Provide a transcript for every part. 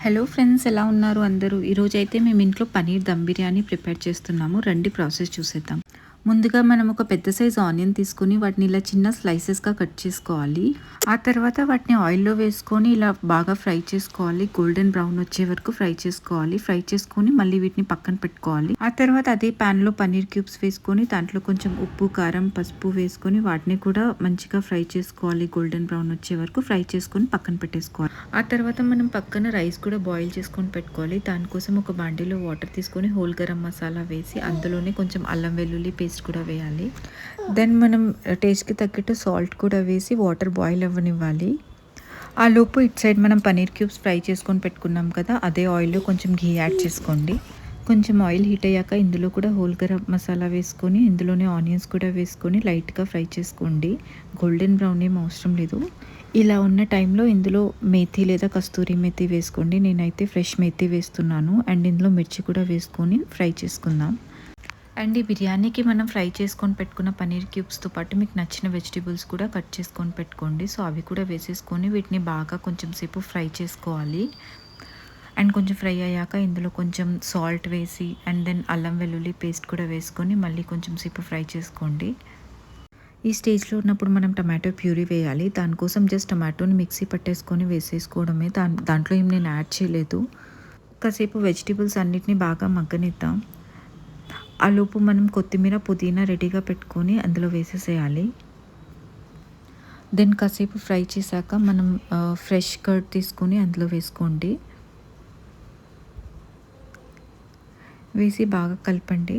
Hello friends, ఎలా ఉన్నారు అందరూ? ఈరోజైతే మేము ఇంట్లో పనీర్ దమ్ బిర్యానీ ప్రిపేర్ చేస్తున్నాము. రండి ప్రాసెస్ చూసేద్దాం. ముందుగా మనం ఒక పెద్ద సైజ్ ఆనియన్ తీసుకొని వాటిని ఇలా చిన్న స్లైసెస్గా కట్ చేసుకోవాలి. ఆ తర్వాత వాటిని ఆయిల్లో వేసుకొని ఇలా బాగా ఫ్రై చేసుకోవాలి. గోల్డెన్ బ్రౌన్ వచ్చే వరకు ఫ్రై చేసుకోవాలి. ఫ్రై చేసుకొని మళ్ళీ వీటిని పక్కన పెట్టుకోవాలి. ఆ తర్వాత అదే ప్యాన్లో పనీర్ క్యూబ్స్ వేసుకొని దాంట్లో కొంచెం ఉప్పు, కారం, పసుపు వేసుకొని వాటిని కూడా మంచిగా ఫ్రై చేసుకోవాలి. గోల్డెన్ బ్రౌన్ వచ్చే వరకు ఫ్రై చేసుకొని పక్కన పెట్టేసుకోవాలి. ఆ తర్వాత మనం పక్కన రైస్ కూడా బాయిల్ చేసుకొని పెట్టుకోవాలి. దానికోసం ఒక బాండీలో వాటర్ తీసుకొని హోల్ గరం మసాలా వేసి అందులోనే కొంచెం అల్లం వెల్లుల్లి పేస్ట్ కూడా వేయాలి. దెన్ మనం టేస్ట్కి తగ్గట్టు సాల్ట్ కూడా వేసి వాటర్ బాయిల్ అవ్వనివ్వాలి. ఆ లోపు ఇటు సైడ్ మనం పనీర్ క్యూబ్స్ ఫ్రై చేసుకొని పెట్టుకున్నాం కదా, అదే ఆయిల్లో కొంచెం ఘీ యాడ్ చేసుకోండి. కొంచెం ఆయిల్ హీట్ అయ్యాక ఇందులో కూడా హోల్ గరం మసాలా వేసుకొని ఇందులోనే ఆనియన్స్ కూడా వేసుకొని లైట్గా ఫ్రై చేసుకోండి. గోల్డెన్ బ్రౌన్ ఏం అవసరం లేదు. ఇలా ఉన్న టైంలో ఇందులో మేథీ లేదా కస్తూరి మేథీ వేసుకోండి. నేనైతే ఫ్రెష్ మేథీ వేస్తున్నాను. అండ్ ఇందులో మిర్చి కూడా వేసుకొని ఫ్రై చేసుకుందాం. అండ్ ఈ బిర్యానీకి మనం ఫ్రై చేసుకొని పెట్టుకున్న పనీర్ క్యూబ్స్తో పాటు మీకు నచ్చిన వెజిటేబుల్స్ కూడా కట్ చేసుకొని పెట్టుకోండి. సో అవి కూడా వేసేసుకొని వీటిని బాగా కొంచెం సేపు ఫ్రై చేసుకోవాలి. అండ్ కొంచెం ఫ్రై అయ్యాక ఇందులో కొంచెం సాల్ట్ వేసి అండ్ దెన్ అల్లం వెల్లుల్లి పేస్ట్ కూడా వేసుకొని మళ్ళీ కొంచెం సేపు ఫ్రై చేసుకోండి. ఈ స్టేజ్లో ఉన్నప్పుడు మనం టమాటో ప్యూరీ వేయాలి. దానికోసం జస్ట్ టమాటోని మిక్సీ పట్టేసుకొని వేసేసుకోవడమే. దాంట్లో ఏం నేను యాడ్ చేయలేదు. కాసేపు వెజిటేబుల్స్ అన్నిటిని బాగా మగ్గనిద్దాం. ఆ లోపు మనం కొత్తిమీర, పుదీనా రెడీగా పెట్టుకొని అందులో వేసేసేయాలి. దెన్ కాసేపు ఫ్రై చేశాక మనం ఫ్రెష్ కర్డ్ తీసుకొని అందులో వేసుకోండి. వేసి బాగా కలపండి.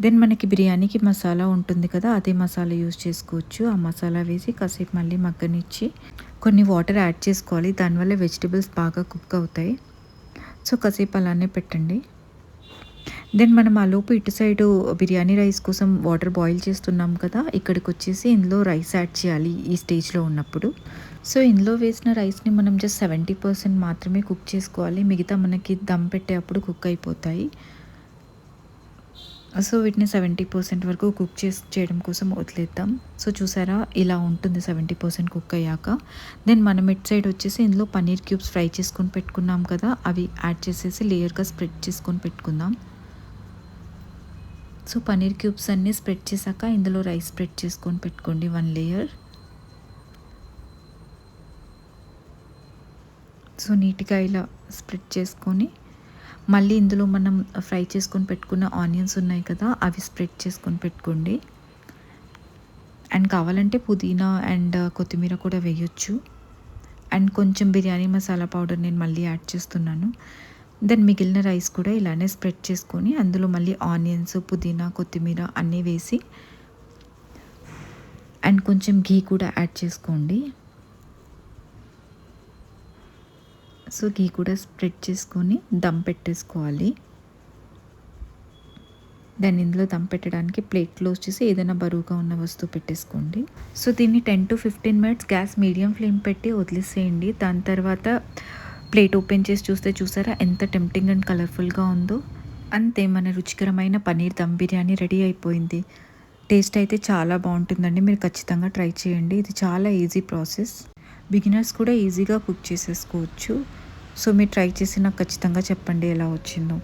దెన్ మనకి బిర్యానీకి మసాలా ఉంటుంది కదా, అదే మసాలా యూజ్ చేసుకోవచ్చు. ఆ మసాలా వేసి కాసేపు మళ్ళీ మగ్గనిచ్చి కొన్ని వాటర్ యాడ్ చేసుకోవాలి. దానివల్ల వెజిటేబుల్స్ బాగా కుక్ అవుతాయి. సో కాసేపు అలానే పెట్టండి. దెన్ మనం ఆ లోపు ఇటు సైడు బిర్యానీ రైస్ కోసం వాటర్ బాయిల్ చేస్తున్నాం కదా, ఇక్కడికి వచ్చేసి ఇందులో రైస్ యాడ్ చేయాలి ఈ స్టేజ్లో ఉన్నప్పుడు. సో ఇందులో వేసిన రైస్ని మనం జస్ట్ 70% మాత్రమే కుక్ చేసుకోవాలి. మిగతా మనకి దమ్ పెట్టేటప్పుడు కుక్ అయిపోతాయి. సో వీటిని 70% వరకు కుక్ చేయడం కోసం వదిలేద్దాం. సో చూసారా, ఇలా ఉంటుంది 70% కుక్ అయ్యాక. దెన్ మనం ఇటు సైడ్ వచ్చేసి ఇందులో పనీర్ క్యూబ్స్ ఫ్రై చేసుకొని పెట్టుకున్నాం కదా, అవి యాడ్ చేసేసి లేయర్గా స్ప్రెడ్ చేసుకొని పెట్టుకుందాం. సో పనీర్ క్యూబ్స్ అన్నీ స్ప్రెడ్ చేశాక ఇందులో రైస్ స్ప్రెడ్ చేసుకొని పెట్టుకోండి 1 లేయర్. సో నీట్గా ఇలా స్ప్రెడ్ చేసుకొని మళ్ళీ ఇందులో మనం ఫ్రై చేసుకొని పెట్టుకున్న ఆనియన్స్ ఉన్నాయి కదా, అవి స్ప్రెడ్ చేసుకొని పెట్టుకోండి. అండ్ కావాలంటే పుదీనా అండ్ కొత్తిమీర కూడా వేయొచ్చు. అండ్ కొంచెం బిర్యానీ మసాలా పౌడర్ నేను మళ్ళీ యాడ్ చేస్తున్నాను. దెన్ మిగిలిన రైస్ కూడా ఇలానే స్ప్రెడ్ చేసుకొని అందులో మళ్ళీ ఆనియన్స్, పుదీనా, కొత్తిమీర అన్నీ వేసి అండ్ కొంచెం ఘీ కూడా యాడ్ చేసుకోండి. సో ఘీ కూడా స్ప్రెడ్ చేసుకొని దమ్ పెట్టేసుకోవాలి. దాన్ని ఇందులో దమ్ పెట్టడానికి ప్లేట్ క్లోజ్ చేసి ఏదైనా బరువుగా ఉన్న వస్తువు పెట్టేసుకోండి. సో దీన్ని 10 to 15 minutes gas medium flame పెట్టి వదిలేసేయండి. దాని తర్వాత ప్లేట్ ఓపెన్ చేసి చూసారా ఎంత టెంప్టింగ్ అండ్ కలర్ఫుల్గా ఉందో. అంతే, మన రుచికరమైన పనీర్ దమ్ బిర్యానీ రెడీ అయిపోయింది. టేస్ట్ అయితే చాలా బాగుంటుందండి. మీరు ఖచ్చితంగా ట్రై చేయండి. ఇది చాలా ఈజీ ప్రాసెస్. బిగినర్స్ కూడా ఈజీగా కుక్ చేసేసుకోవచ్చు. సో మీరు ట్రై చేసి నాకు ఖచ్చితంగా చెప్పండి ఎలా వచ్చిందో.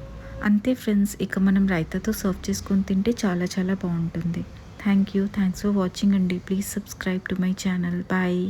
అంతే ఫ్రెండ్స్, ఇక మనం రైతాతో సర్వ్ చేసుకొని తింటే చాలా చాలా బాగుంటుంది. థ్యాంక్స్ ఫర్ వాచింగ్ అండి. Please subscribe to my channel. Bye.